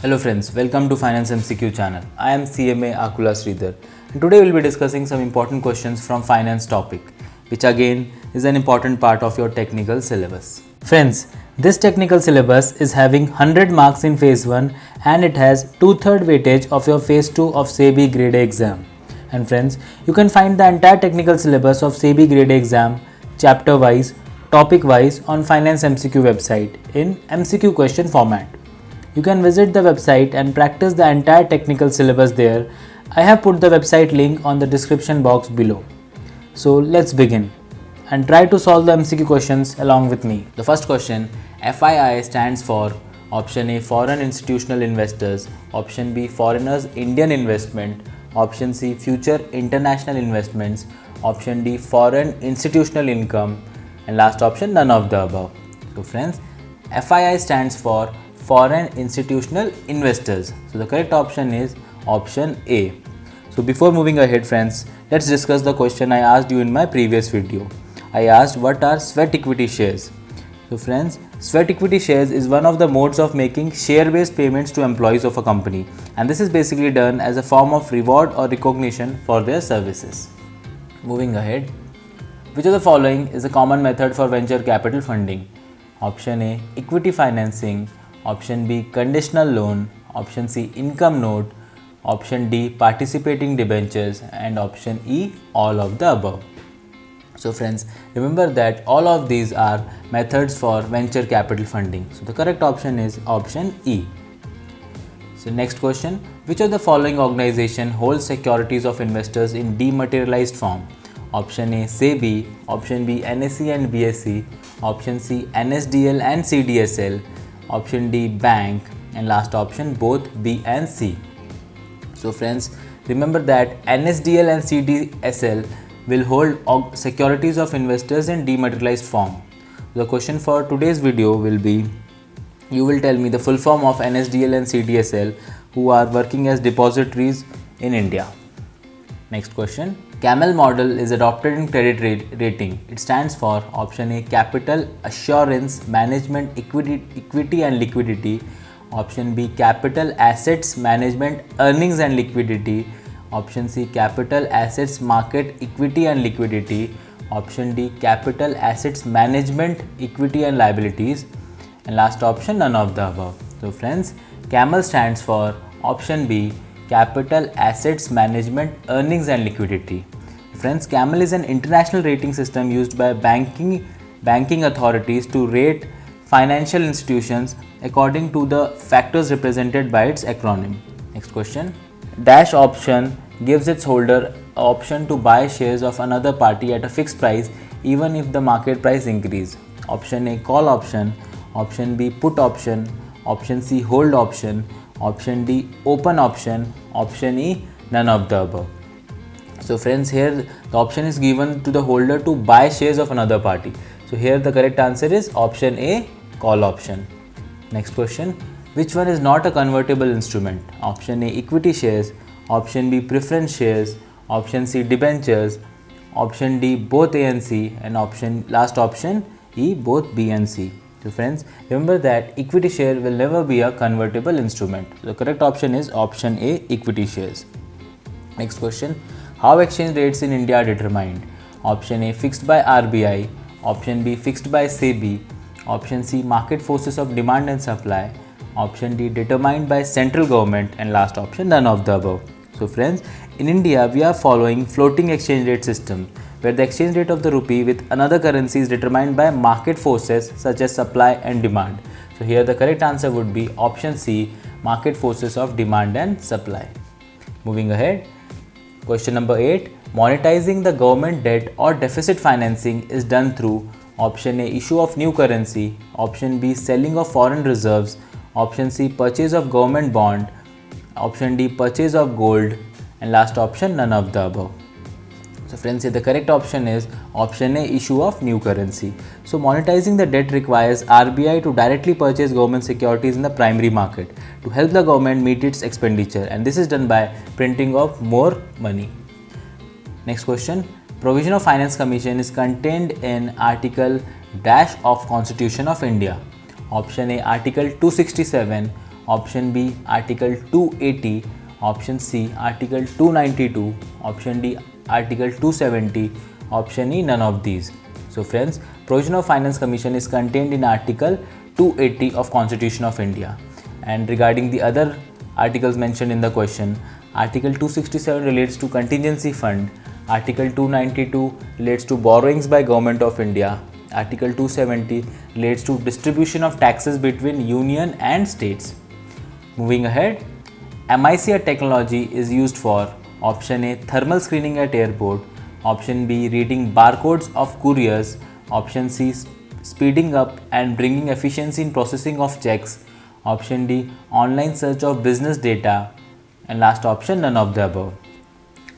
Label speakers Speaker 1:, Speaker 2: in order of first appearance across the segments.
Speaker 1: Hello friends, welcome to Finance MCQ channel. I am CMA Akula Sridhar and today we will be discussing some important questions from finance topic, which again is an important part of your technical syllabus. Friends, this technical syllabus is having 100 marks in phase 1 and it has 2/3 weightage of your phase 2 of SEBI grade A exam. And friends, you can find the entire technical syllabus of SEBI grade A exam chapter wise, topic wise on Finance MCQ website in MCQ question format. You can visit the website and practice the entire technical syllabus there. I have put the website link on the description box below. So let's begin and try to solve the MCQ questions along with me. The first question, FII stands for option A foreign institutional investors, option B foreigners Indian investment, option C future international investments, option D foreign institutional income, and last option none of the above. So friends, FII stands for foreign institutional investors. So the correct option is option A. So before moving ahead friends, let's discuss the question I asked you in my previous video. I asked what are sweat equity shares. So friends, sweat equity shares is one of the modes of making share-based payments to employees of a company, and this is basically done as a form of reward or recognition for their services. Moving ahead, which of the following is a common method for venture capital funding? Option A, equity financing, option B, conditional loan, option C, income note, option D, participating debentures, and option E, all of the above. So friends, remember that all of these are methods for venture capital funding. So the correct option is option E. So next question, which of the following organization holds securities of investors in dematerialized form? Option A, SEBI, option B, NSE and BSE, option C, NSDL and CDSL, option D, bank, and last option both B and C. So friends, remember that NSDL and CDSL will hold securities of investors in dematerialized form. The question for today's video will be, you will tell me the full form of NSDL and CDSL who are working as depositories in India. Next question, CAMEL model is adopted in credit rating. It stands for option A, capital assurance management equity and liquidity, option B, capital assets management earnings and liquidity, option C, capital assets market equity and liquidity, option D, capital assets management equity and liabilities, and last option none of the above. So friends, CAMEL stands for option B, capital assets management earnings and liquidity. Friends, CAMEL is an international rating system used by banking authorities to rate financial institutions according to the factors represented by its acronym. Next question, dash option gives its holder option to buy shares of another party at a fixed price even if the market price increase. Option A, call option, option B, put option, option C, hold option, option D, open option, option E, none of the above. So friends, here the option is given to the holder to buy shares of another party. So here the correct answer is option A, call option. Next question, which one is not a convertible instrument? Option A, equity shares, option B, preference shares, option C, debentures, option D, both A and C, and last option E, both B and C. So friends, remember that equity share will never be a convertible instrument. The correct option is option A, equity shares. Next question, how exchange rates in India are determined? Option A, fixed by RBI, option B, fixed by SEBI, option C, market forces of demand and supply, option D, determined by central government, and last option none of the above. So friends, in India we are following floating exchange rate system where the exchange rate of the rupee with another currency is determined by market forces such as supply and demand. So here the correct answer would be option C, market forces of demand and supply. Moving ahead, question number 8, monetizing the government debt or deficit financing is done through option A, issue of new currency, option B, selling of foreign reserves, option C, purchase of government bond, option D, purchase of gold, and last option none of the above. So friends, here the correct option is option A, issue of new currency. So monetizing the debt requires RBI to directly purchase government securities in the primary market to help the government meet its expenditure, and this is done by printing of more money. Next question, provision of Finance Commission is contained in article dash of Constitution of India. Option A, article 267, option B Article 280, option C Article 292, option D Article 270, option E none of these. So friends, Provision of Finance Commission is contained in Article 280 of Constitution of India. And regarding the other articles mentioned in the question, Article 267 relates to contingency fund, Article 292 relates to borrowings by Government of India, Article 270 relates to distribution of taxes between union and states. Moving ahead, MICR technology is used for option A thermal screening at airport, option B reading barcodes of couriers, option C speeding up and bringing efficiency in processing of checks, option D online search of business data, and last option none of the above.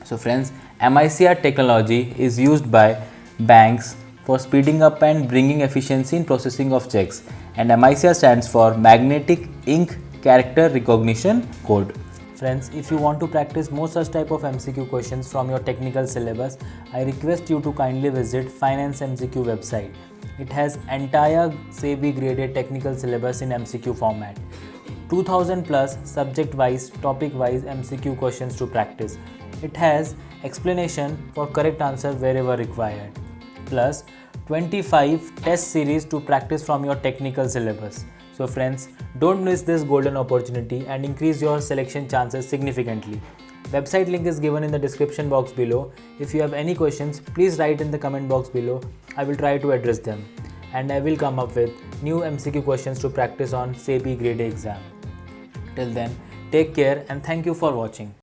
Speaker 1: So friends, MICR technology is used by banks for speeding up and bringing efficiency in processing of checks, and MICR stands for Magnetic Ink Character Recognition Code. Friends, if you want to practice more such type of MCQ questions from your technical syllabus, I request you to kindly visit Finance MCQ website. It has entire SEBI graded technical syllabus in MCQ format. 2000 plus subject wise, topic wise MCQ questions to practice. It has explanation for correct answer wherever required, plus 25 test series to practice from your technical syllabus. So friends, don't miss this golden opportunity and increase your selection chances significantly. Website link is given in the description box below. If you have any questions, please write in the comment box below. I will try to address them, and I will come up with new MCQ questions to practice on SEBI grade A exam. Till then, take care and thank you for watching.